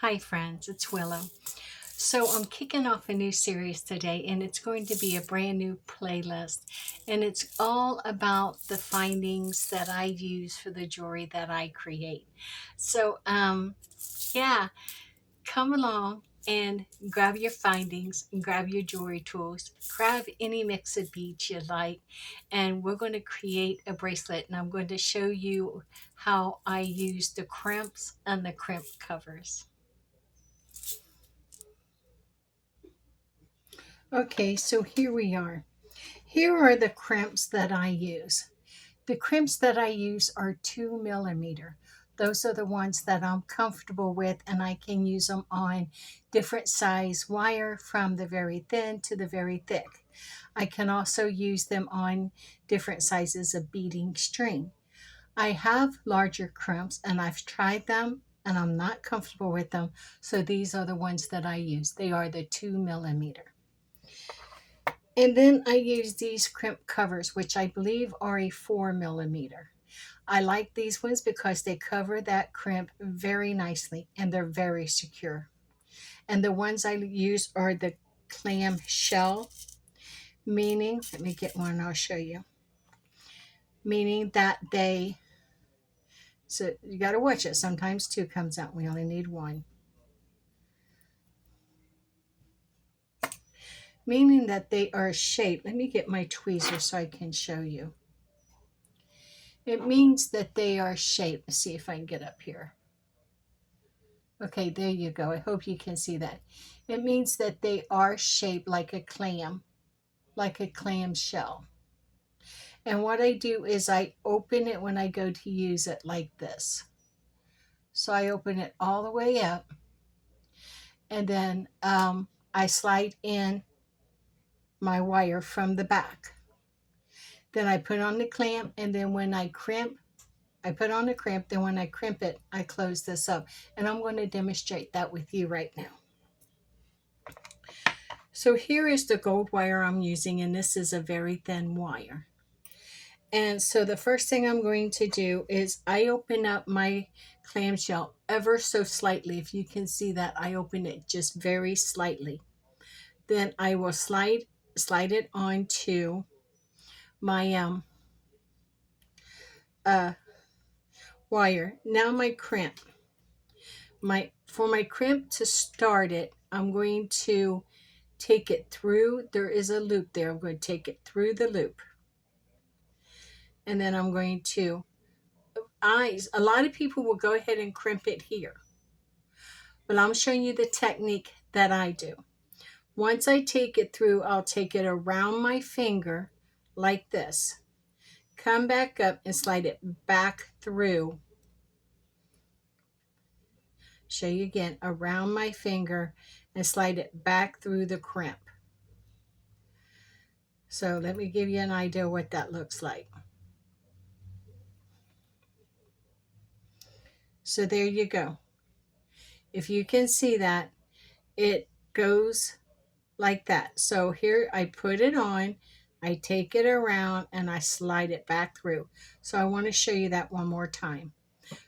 Hi friends, it's Willow. So I'm kicking off a new series today and it's going to be a brand new playlist and it's all about the findings that I use for the jewelry that I create. So yeah, come along and grab your findings and grab your jewelry tools, grab any mix of beads you like, and we're going to create a bracelet and I'm going to show you how I use the crimps and the crimp covers. Okay, so here we are. Here are the crimps that I use. The crimps that I use are 2 millimeter. Those are the ones that I'm comfortable with, and I can use them on different size wire from the very thin to the very thick. I can also use them on different sizes of beading string. I have larger crimps and I've tried them and I'm not comfortable with them, so these are the ones that I use. They are the 2 millimeter. And then I use these crimp covers, which I believe are a 4 millimeter. I like these ones because they cover that crimp very nicely and they're very secure. And the ones I use are the clam shell, meaning, let me get one and I'll show you, meaning that so you got to watch it. Sometimes two comes out. We only need one. Meaning that they are shaped. Let me get my tweezer so I can show you. It means that they are shaped. Let's see if I can get up here. Okay, there you go. I hope you can see that. It means that they are shaped like a clam shell. And what I do is I open it when I go to use it like this. So I open it all the way up and then I slide in my wire from the back. Then I put on the clamp, and then when I crimp, I put on the crimp, then when I crimp it, I close this up. And I'm going to demonstrate that with you right now. So here is the gold wire I'm using, and this is a very thin wire. And so the first thing I'm going to do is I open up my clamshell ever so slightly. If you can see that, I open it just very slightly. Then I will slide it onto my wire. Now my crimp. For my crimp to start it, I'm going to take it through. There is a loop there. I'm going to take it through the loop. And then I'm going to a lot of people will go ahead and crimp it here. But I'm showing you the technique that I do. Once I take it through, I'll take it around my finger like this. Come back up and slide it back through. Show you again, around my finger and slide it back through the crimp. So let me give you an idea what that looks like. So there you go. If you can see that, it goes like that. So here I put it on, I take it around and I slide it back through. So I want to show you that one more time.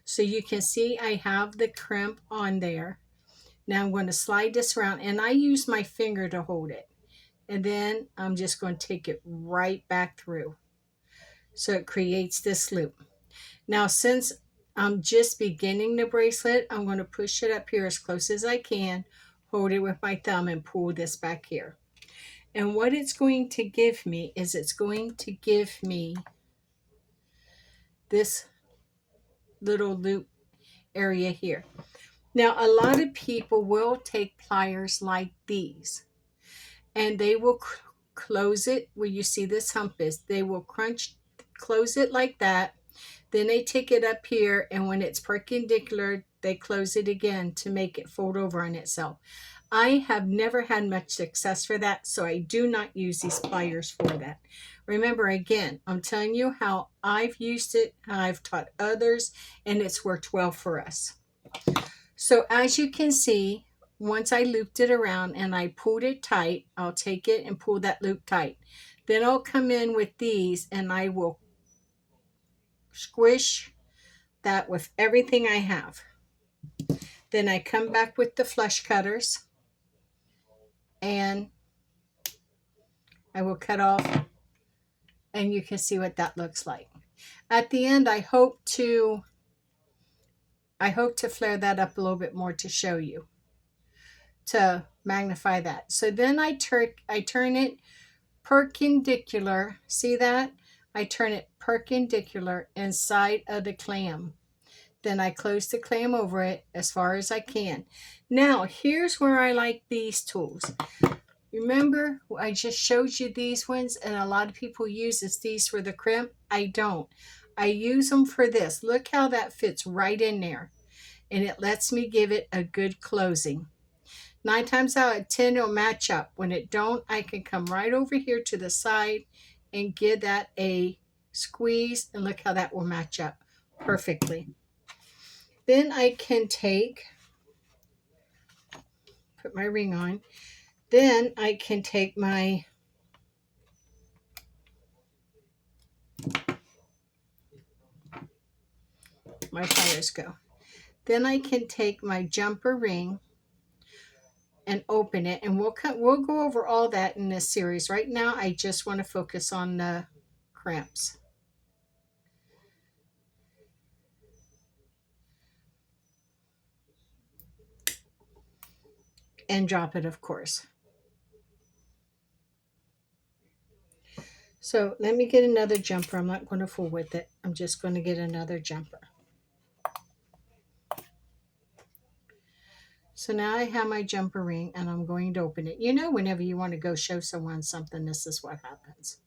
So you can see I have the crimp on there. Now I'm going to slide this around and I use my finger to hold it. And then I'm just going to take it right back through. So it creates this loop. Now since I'm just beginning the bracelet, I'm going to push it up here as close as I can, hold it with my thumb and pull this back here. And what it's going to give me is it's going to give me this little loop area here. Now, a lot of people will take pliers like these and they will close it where you see this hump is. They will close it like that. Then they take it up here and when it's perpendicular, they close it again to make it fold over on itself. I have never had much success for that, so I do not use these pliers for that. Remember, again, I'm telling you how I've used it, how I've taught others, and it's worked well for us. So as you can see, once I looped it around and I pulled it tight, I'll take it and pull that loop tight. Then I'll come in with these and I will squish that with everything I have. Then I come back with the flush cutters and I will cut off, and you can see what that looks like. At the end, I hope to flare that up a little bit more to show you, to magnify that. So then I turn it perpendicular. See that? I turn it perpendicular inside of the clam. Then I close the clam over it as far as I can. Now, here's where I like these tools. Remember, I just showed you these ones, and a lot of people use these for the crimp. I don't. I use them for this. Look how that fits right in there, and it lets me give it a good closing. 9 times out of 10, it'll match up. When it don't, I can come right over here to the side and give that a squeeze, and look how that will match up perfectly. Then I can put my ring on. Then I can take my pliers go. Then I can take my jumper ring and open it, and we'll go over all that in this series. Right now, I just want to focus on the crimps. And drop it, of course. So let me get another jumper. I'm not going to fool with it. I'm just going to get another jumper. So now I have my jumper ring, and I'm going to open it. You know, whenever you want to go show someone something, this is what happens.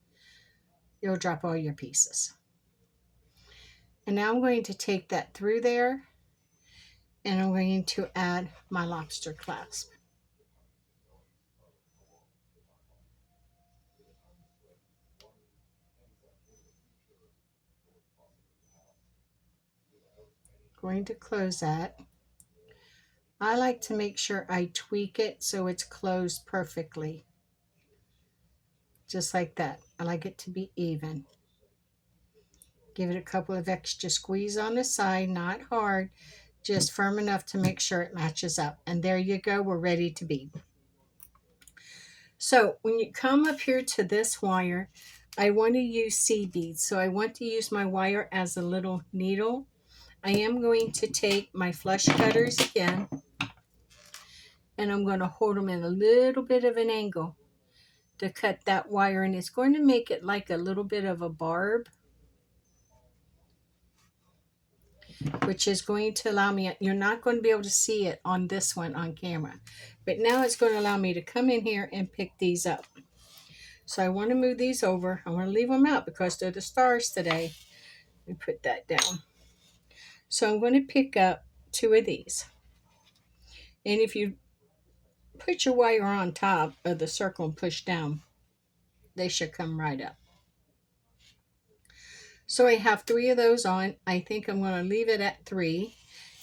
You'll drop all your pieces. And now I'm going to take that through there, and I'm going to add my lobster clasp. Going to close that. I like to make sure I tweak it so it's closed perfectly. Just like that. I like it to be even. Give it a couple of extra squeeze on the side, not hard, just firm enough to make sure it matches up. And there you go, we're ready to bead. So when you come up here to this wire, I want to use seed beads. So I want to use my wire as a little needle. I am going to take my flush cutters again, and I'm going to hold them in a little bit of an angle to cut that wire, and it's going to make it like a little bit of a barb, which is going to allow me, you're not going to be able to see it on this one on camera, but now it's going to allow me to come in here and pick these up. So I want to move these over. I want to leave them out because they're the stars today. Let me put that down. So I'm going to pick up 2 of these, and if you put your wire on top of the circle and push down, they should come right up. So I have 3 of those on. I think I'm going to leave it at 3.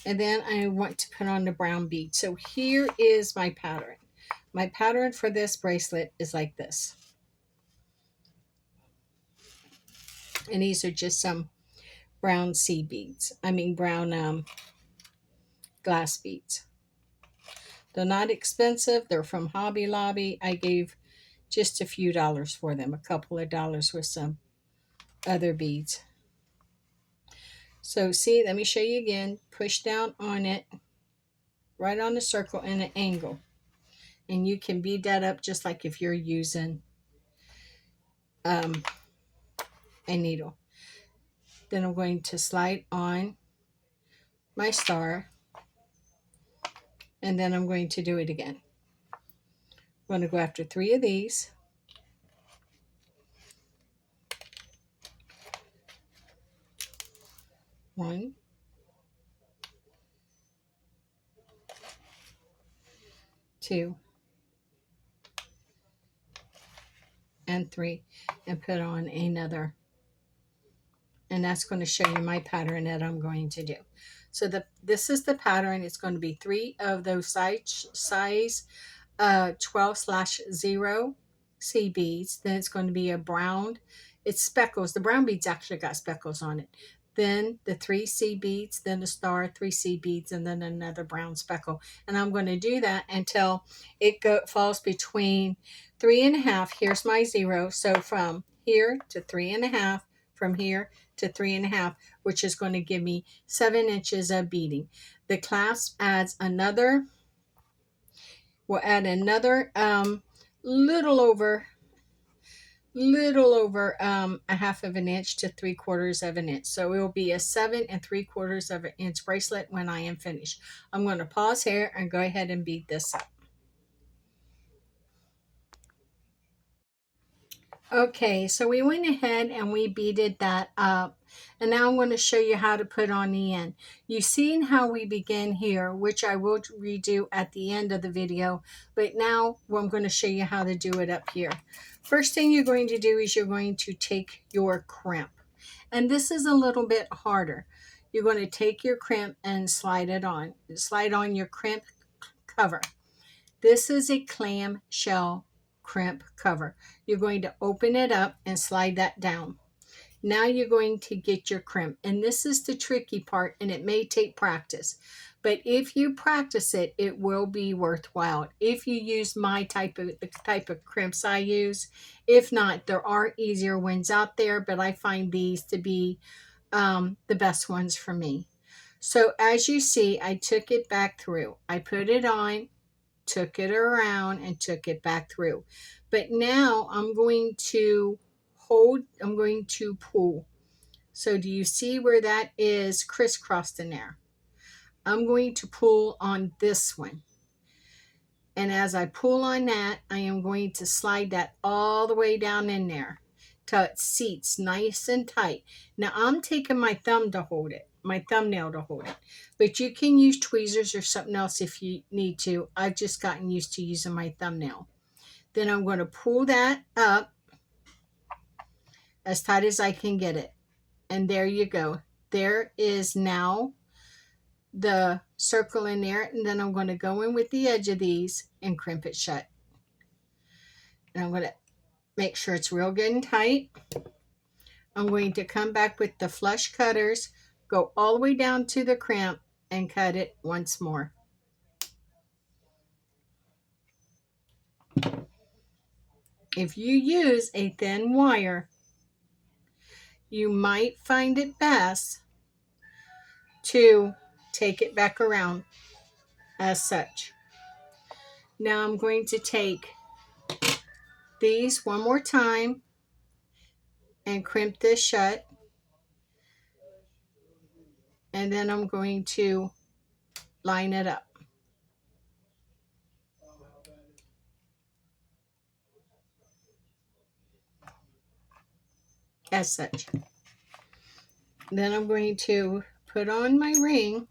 And then I want to put on the brown bead. So here is my pattern. My pattern for this bracelet is like this. And these are just some brown seed beads. Brown glass beads. They're not expensive. They're from Hobby Lobby. I gave just a few dollars for them. A couple of dollars with some other beads. So see, let me show you again. Push down on it, right on the circle in an angle. And you can bead that up just like if you're using a needle. Then I'm going to slide on my star, and then I'm going to do it again. I'm going to go after 3 of these. One, 2, and 3, and put on another. And that's going to show you my pattern that I'm going to do. So this is the pattern. It's going to be 3 of those size 12/0 C beads. Then it's going to be a brown. It's speckles. The brown beads actually got speckles on it. then the 3 seed beads, then a star, 3 seed beads, and then another brown speckle. And I'm going to do that until it falls between 3.5. Here's my 0. So from here to 3.5, from here to 3.5, which is going to give me 7 inches of beading. The clasp adds another, we'll add another little over a half of an inch to 3/4 of an inch. So it will be a 7 3/4 of an inch bracelet when I am finished. I'm going to pause here and go ahead and bead this up. Okay, so we went ahead and we beaded that up. And now I'm going to show you how to put on the end. You've seen how we begin here, which I will redo at the end of the video. But now I'm going to show you how to do it up here. First thing you're going to do is you're going to take your crimp. And this is a little bit harder. You're going to take your crimp and slide it on. Slide on your crimp cover. This is a clam shell crimp cover. You're going to open it up and slide that down. Now you're going to get your crimp. And this is the tricky part, and it may take practice. But if you practice it, it will be worthwhile. If you use the type of crimps I use. If not, there are easier ones out there, but I find these to be the best ones for me. So as you see, I took it back through. I put it on, took it around, and took it back through. But now I'm going to pull. So do you see where that is crisscrossed in there? I'm going to pull on this one. And as I pull on that, I am going to slide that all the way down in there till it seats nice and tight. Now I'm taking my thumbnail to hold it. But you can use tweezers or something else if you need to. I've just gotten used to using my thumbnail. Then I'm going to pull that up as tight as I can get it. And there you go. There is now the circle in there. And then I'm going to go in with the edge of these and crimp it shut. And I'm going to make sure it's real good and tight. I'm going to come back with the flush cutters, go all the way down to the crimp, and cut it once more. If you use a thin wire, you might find it best to take it back around as such. Now I'm going to take these one more time and crimp this shut. And then I'm going to line it up. As such. Then I'm going to put on my ring.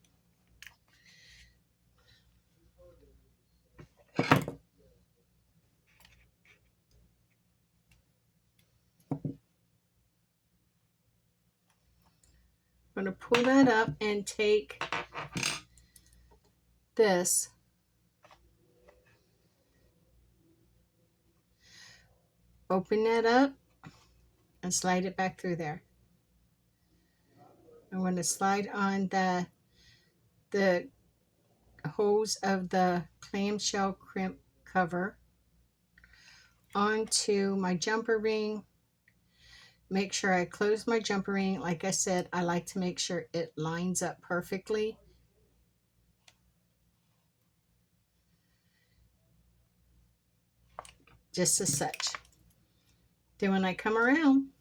I'm going to pull that up and take this, open that up, and slide it back through there. I'm going to slide on the hose of the clamshell crimp cover onto my jumper ring. Make sure I close my jumper ring. Like I said, I like to make sure it lines up perfectly. Just as such. Then when I come around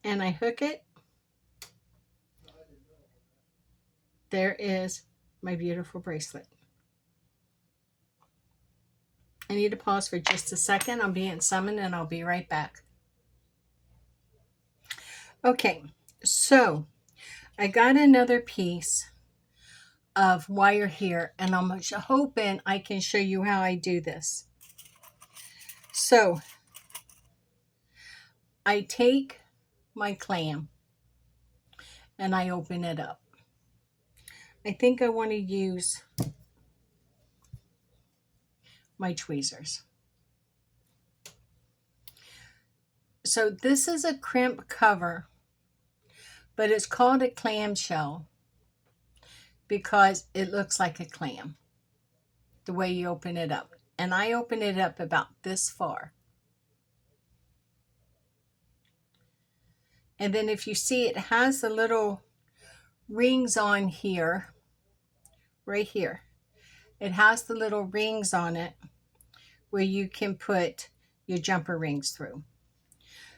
and I hook it, there is my beautiful bracelet. I need to pause for just a second. I'm being summoned and I'll be right back. Okay, so I got another piece of wire here, and I'm hoping I can show you how I do this. So I take my clam and I open it up. I think I want to use my tweezers. So this is a crimp cover but it's called a clamshell because it looks like a clam the way you open it up. And I open it up about this far. And then if you see, it has the little rings on here, right here. It has the little rings on it where you can put your jumper rings through.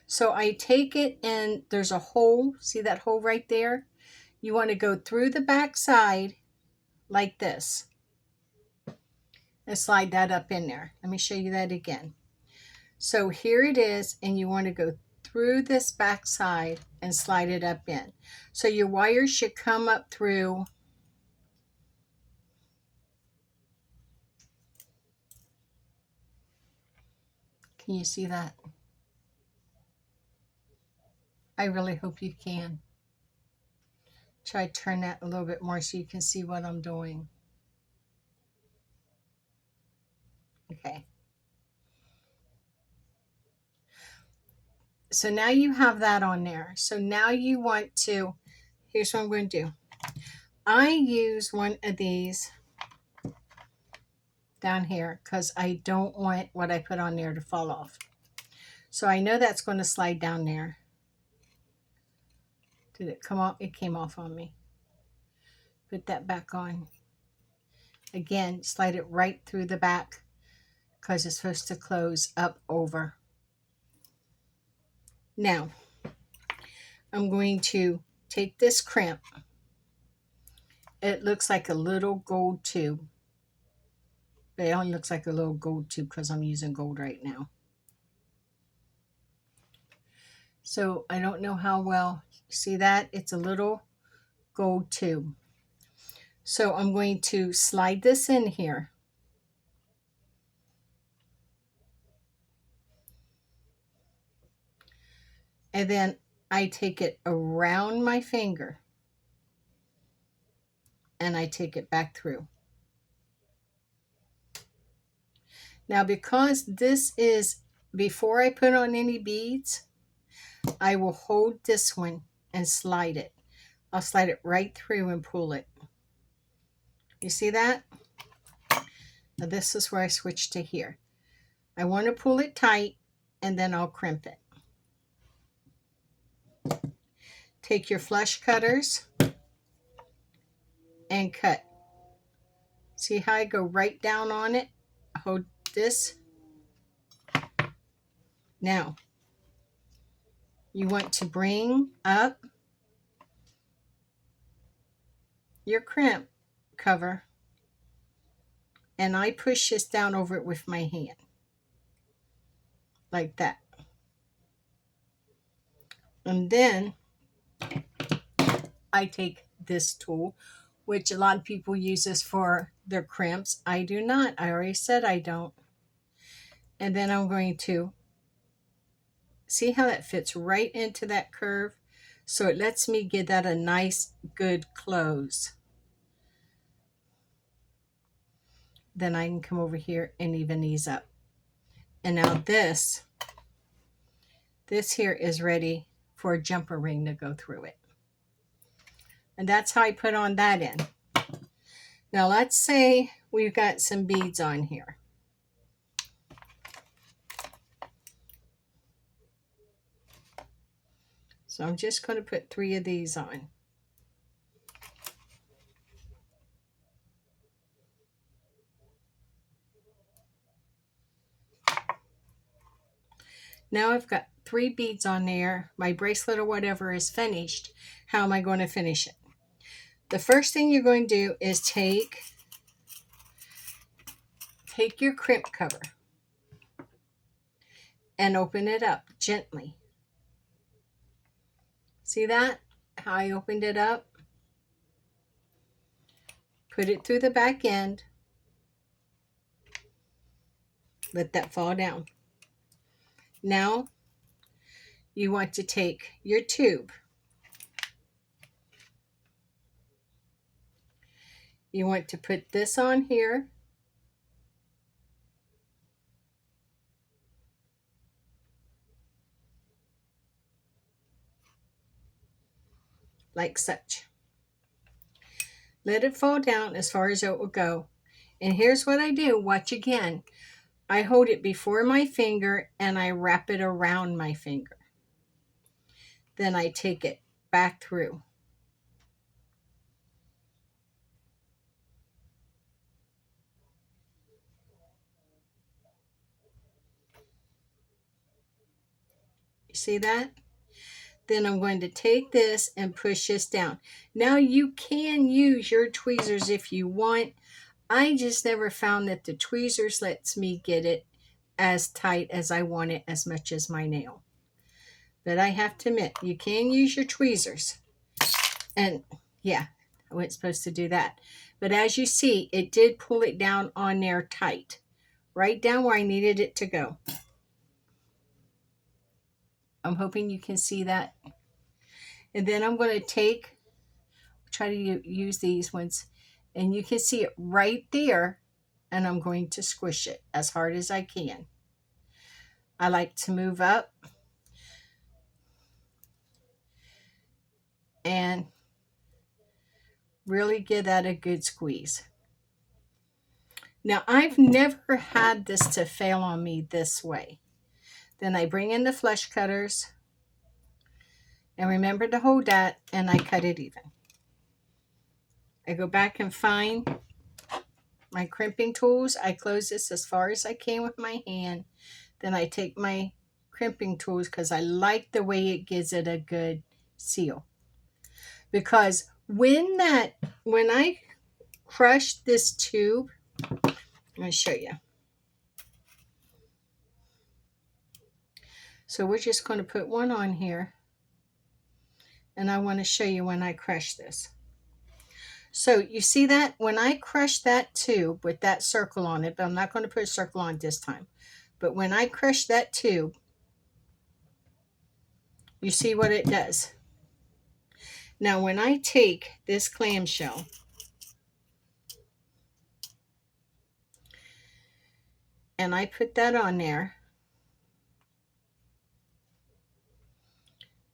So I take it and there's a hole. See that hole right there? You want to go through the back side like this and slide that up in there. Let me show you that again. So here it is, and you want to go through this back side and slide it up in. So your wires should come up through Can you see that? I really hope you can. Try to turn that a little bit more so you can see what I'm doing. Okay. So now you have that on there. So now you want to, here's what I'm going to do. I use one of these down here because I don't want what I put on there to fall off. So I know that's going to slide down there. Did it come off? It came off on me. Put that back on. Again, slide it right through the back because it's supposed to close up over. Now, I'm going to take this crimp. It looks like a little gold tube. It only looks like a little gold tube because I'm using gold right now. So I don't know how well, see that? It's a little gold tube. So I'm going to slide this in here. And then I take it around my finger and I take it back through. Now, because this is before I put on any beads, I will hold this one and slide it. I'll slide it right through and pull it. You see that? Now this is where I switch to here. I want to pull it tight and then I'll crimp it. Take your flush cutters and cut. See how I go right down on it? Hold this. Now, you want to bring up your crimp cover, and I push this down over it with my hand, like that. And then I take this tool, which a lot of people use this for their crimps. I do not. I already said I don't. And then I'm going to see how that fits right into that curve. So it lets me get that a nice, good close. Then I can come over here and even these up. And now this here is ready for a jumper ring to go through it. And that's how I put on that end. Now let's say we've got some beads on here. So I'm just going to put 3 of these on. Now I've got 3 beads on there. My bracelet or whatever is finished. How am I going to finish it? The first thing you're going to do is take your crimp cover and open it up gently. See that? How I opened it up? Put it through the back end. Let that fall down. Now, you want to take your tube. You want to put this on here. like such. Let it fall down as far as it will go. And here's what I do. Watch again. I hold it before my finger and I wrap it around my finger. Then I take it back through. You see that? Then I'm going to take this and push this down. Now you can use your tweezers if you want. I just never found that the tweezers lets me get it as tight as I want it as much as my nail. But I have to admit, you can use your tweezers. And yeah, I wasn't supposed to do that. But as you see, it did pull it down on there tight. Right down where I needed it to go. I'm hoping you can see that. And then I'm going to try to use these ones. And you can see it right there. And I'm going to squish it as hard as I can. I like to move up. And really give that a good squeeze. Now, I've never had this to fail on me this way. Then I bring in the flush cutters. And remember to hold that, and I cut it even. I go back and find my crimping tools. I close this as far as I can with my hand. Then I take my crimping tools because I like the way it gives it a good seal. Because when I crush this tube, I'm going to show you. So we're just going to put one on here. And I want to show you when I crush this. So you see that when I crush that tube with that circle on it, but I'm not going to put a circle on this time. But when I crush that tube, you see what it does. Now when I take this clamshell and I put that on there,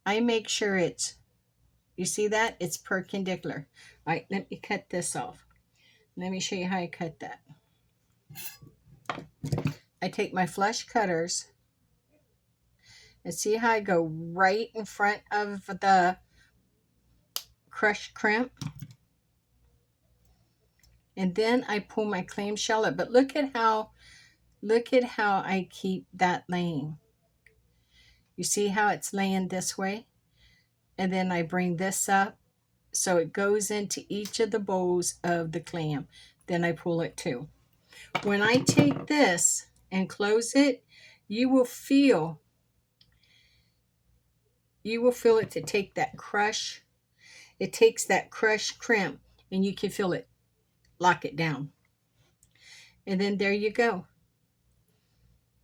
I make sure you see that? It's perpendicular. All right, let me cut this off. Let me show you how I cut that. I take my flush cutters and see how I go right in front of the crushed crimp. And then I pull my clamshell up. But look at how I keep that laying. You see how it's laying this way? And then I bring this up so it goes into each of the bowls of the clam. Then I pull it too. When I take this and close it, you will feel it to take that crush. It takes that crushed crimp and you can feel it lock it down. And then there you go.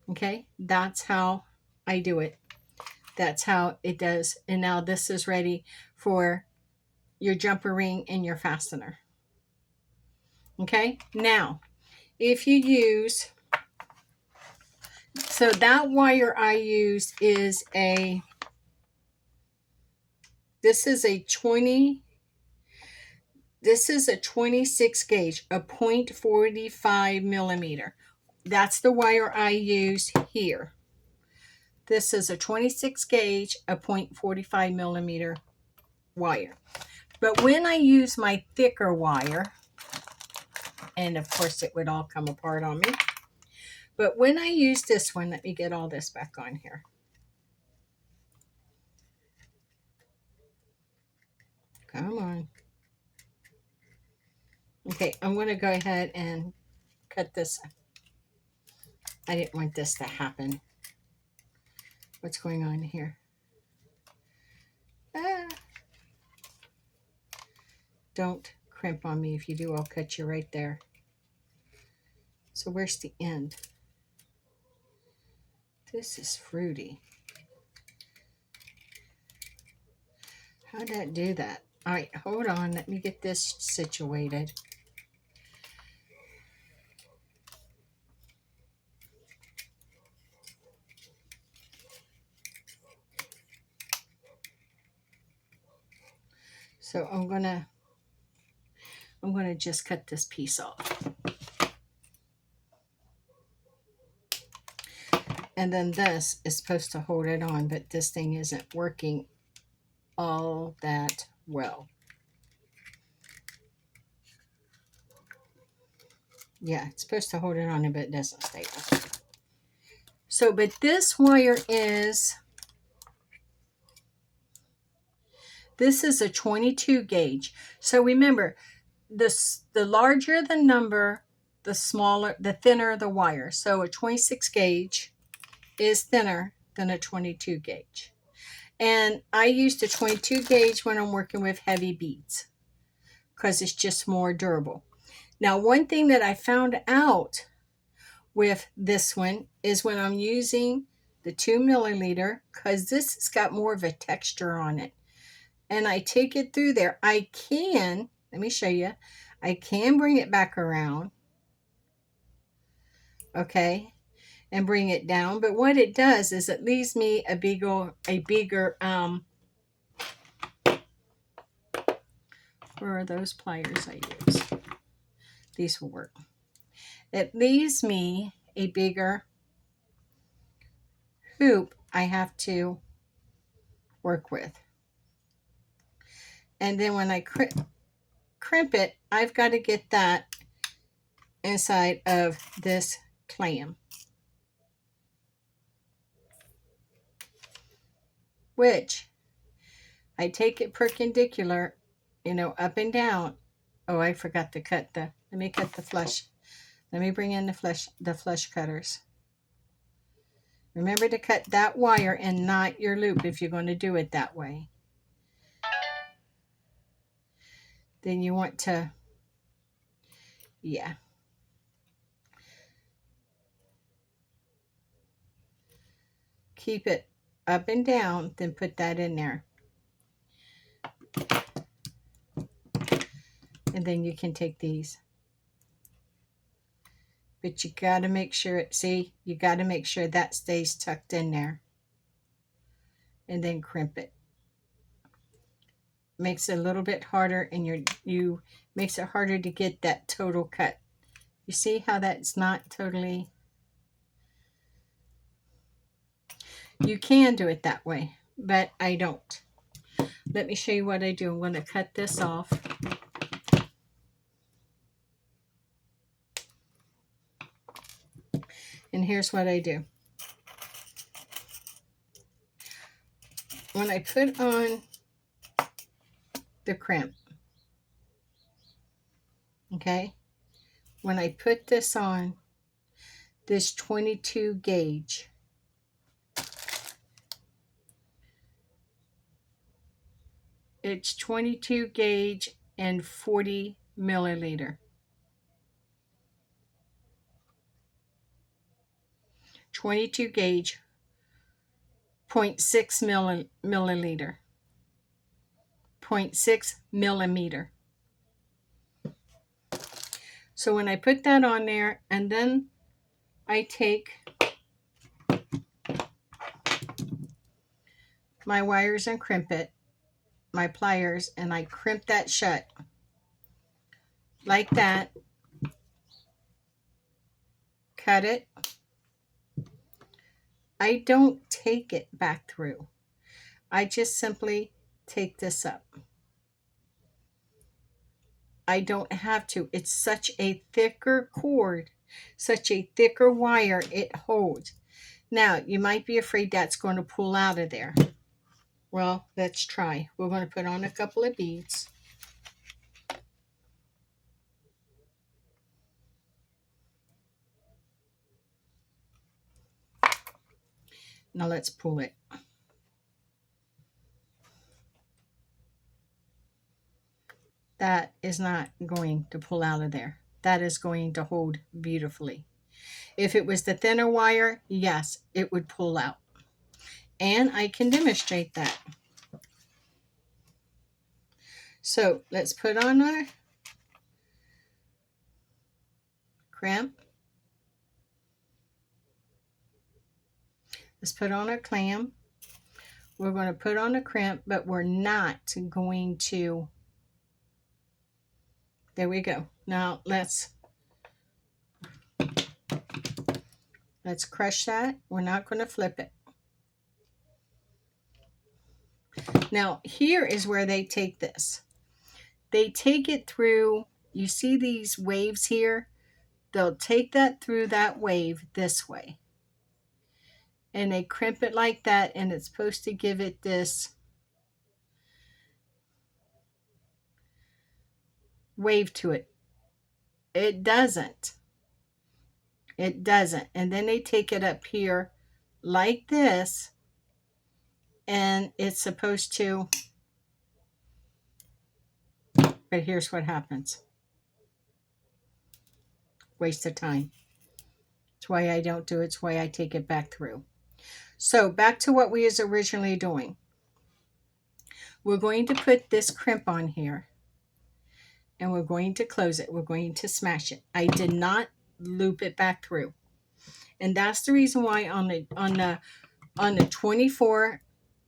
Okay, that's how I do it. That's how it does. And now this is ready for your jumper ring and your fastener. Okay, now if you use, so that wire I use is this is a 26 gauge, a 0.45 millimeter. That's the wire I use here. This is a 26 gauge, a 0.45 millimeter wire. But when I use my thicker wire, and of course it would all come apart on me. But when I use this one, let me get all this back on here. Come on. Okay, I'm going to go ahead and cut this. I didn't want this to happen. What's going on here? Don't crimp on me. If you do, I'll cut you right there. So where's the end? This is fruity. How'd that do that? All right, hold on. Let me get this situated. So I'm gonna just cut this piece off. And then this is supposed to hold it on, but this thing isn't working all that well. Yeah, it's supposed to hold it on, but it doesn't stay on. So, but this wire this is a 22 gauge. So remember, the larger the number, the smaller, the thinner the wire. So a 26 gauge is thinner than a 22 gauge. And I use the 22 gauge when I'm working with heavy beads because it's just more durable. Now, one thing that I found out with this one is when I'm using the 2 milliliter, because this has got more of a texture on it, and I take it through there, I can, let me show you, I can bring it back around, okay, and bring it down. But what it does is it leaves me a bigger, where are those pliers I use? These will work. It leaves me a bigger hoop I have to work with. And then when I crimp it, I've got to get that inside of this clam, which I take it perpendicular, up and down. Oh, I forgot to cut let me cut the flush. Let me bring in the flush cutters. Remember to cut that wire and not your loop if you're going to do it that way. Then you want to, yeah. Keep it up and down, then put that in there. And then you can take these. But you got to make sure, you got to make sure that stays tucked in there. And then crimp it. Makes it a little bit harder, and makes it harder to get that total cut. You see how that's not totally, you can do it that way, but I don't. Let me show you what I do. I'm going to cut this off. And here's what I do. When I put on the crimp, okay, when I put this on this 22 gauge, it's 22 gauge and 40 milliliter. 22 gauge, 0.6 milliliter, 0.6 millimeter. So when I put that on there, and then I take my wires and crimp it, my pliers, and I crimp that shut like that, cut it. I don't take it back through. I just simply take this up. I don't have to. It's such a thicker cord, such a thicker wire, it holds. Now, you might be afraid that's going to pull out of there. Well, let's try. We're going to put on a couple of beads. Now let's pull it. That is not going to pull out of there. That is going to hold beautifully. If it was the thinner wire, yes, it would pull out. And I can demonstrate that. So let's put on our crimp. Let's put on our clam. We're going to put on a crimp, but we're not going to There we go. Now let's crush that. We're not going to flip it. Now here is where they take this. They take it through, you see these waves here? They'll take that through that wave this way. And they crimp it like that, and it's supposed to give it this wave to it. It doesn't. It doesn't. And then they take it up here like this, and it's supposed to, but here's what happens. Waste of time. It's why I don't do it. It's why I take it back through. So back to what we was originally doing. We're going to put this crimp on here, and we're going to close it. We're going to smash it. I did not loop it back through, and that's the reason why on the 24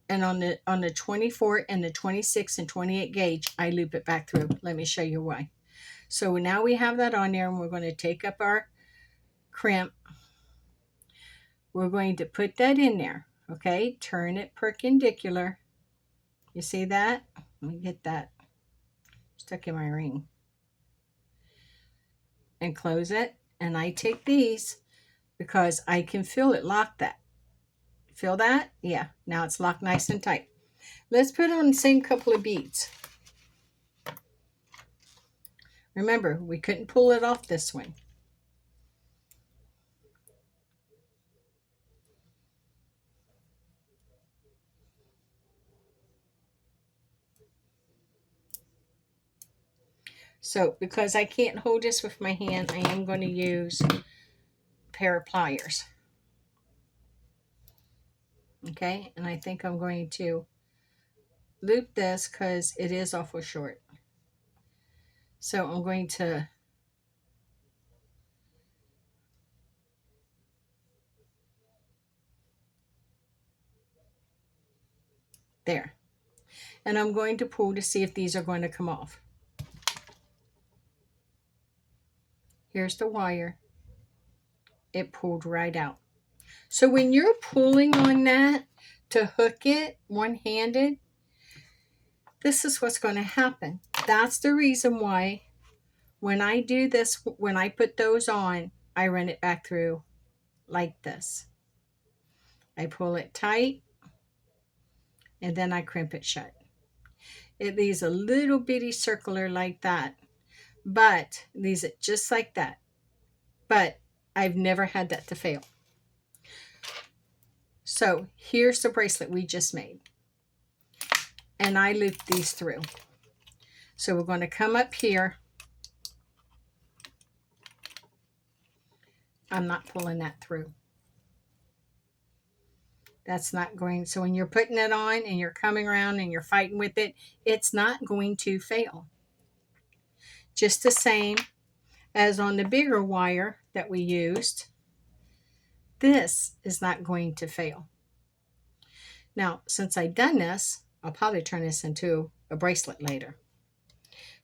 and on the 24 and the 26 and 28 gauge, I loop it back through. Let me show you why. So now we have that on there, and we're going to take up our crimp. We're going to put that in there. Okay, turn it perpendicular. You see that? Let me get that stuck in my ring. And close it. And I take these because I can feel it lock that. Feel that? Yeah. Now it's locked nice and tight. Let's put on the same couple of beads. Remember, we couldn't pull it off this one. So because I can't hold this with my hand, I am going to use a pair of pliers. Okay, and I think I'm going to loop this because it is awful short. So I'm going to there. And I'm going to pull to see if these are going to come off. Here's the wire. It pulled right out. So when you're pulling on that to hook it one-handed, this is what's going to happen. That's the reason why when I do this, when I put those on, I run it back through like this. I pull it tight, and then I crimp it shut. It leaves a little bitty circular like that, but leaves it just like that. But I've never had that to fail. So here's the bracelet we just made. And I looped these through. So we're going to come up here. I'm not pulling that through. That's not going, so when you're putting it on and you're coming around and you're fighting with it, it's not going to fail. Just the same as on the bigger wire that we used, this is not going to fail. Now, since I've done this, I'll probably turn this into a bracelet later.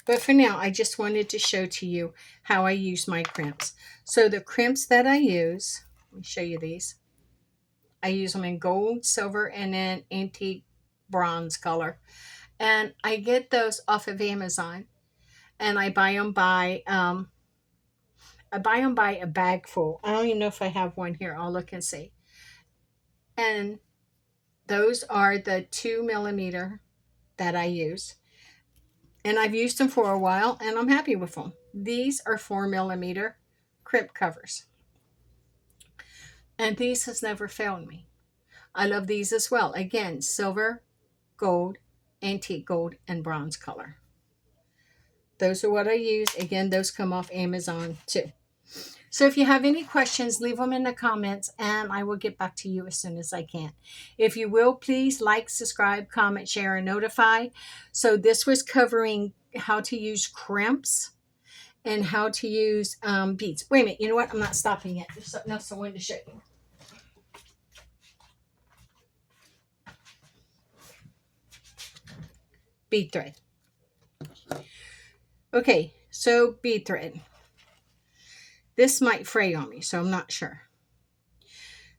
But for now, I just wanted to show to you how I use my crimps. So the crimps that I use, let me show you these. I use them in gold, silver, and then antique bronze color. And I get those off of Amazon. And I buy them by a bag full. I don't even know if I have one here. I'll look and see. And those are the 2mm that I use. And I've used them for a while, and I'm happy with them. These are 4mm crimp covers. And these has never failed me. I love these as well. Again, silver, gold, antique gold, and bronze color. Those are what I use. Again, those come off Amazon too. So if you have any questions, leave them in the comments, and I will get back to you as soon as I can. If you will, please like, subscribe, comment, share, and notify. So this was covering how to use crimps and how to use beads. Wait a minute. You know what? I'm not stopping yet. There's something else I wanted to show you. Bead thread. Okay, So bead thread. This might fray on me, so I'm not sure.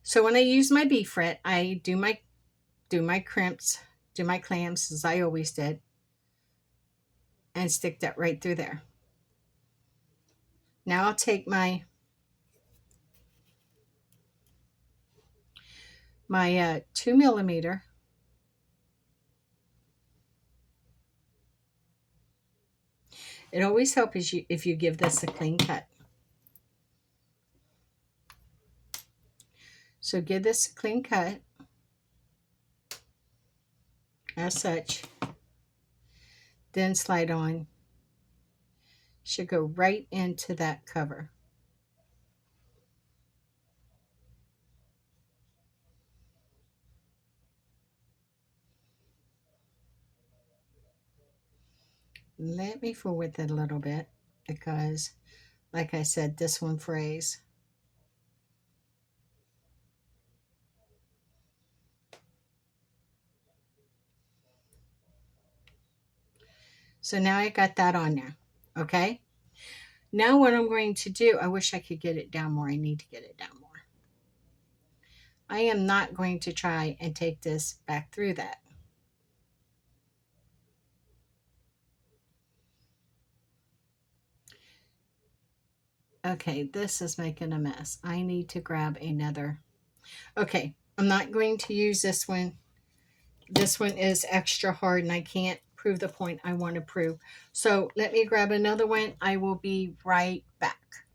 So when I use my bead fret, I do my crimps, do my clams as I always did, and stick that right through there. Now I'll take my 2 millimeter. It always helps if you give this a clean cut. So give this a clean cut as such. Then slide on. Should go right into that cover. Let me fool with it a little bit because, like I said, this one frays. So now I got that on there. Okay. Now what I'm going to do, I wish I could get it down more. I need to get it down more. I am not going to try and take this back through that. Okay, this is making a mess. I need to grab another. Okay, I'm not going to use this one. This one is extra hard and I can't prove the point I want to prove. So let me grab another one. I will be right back.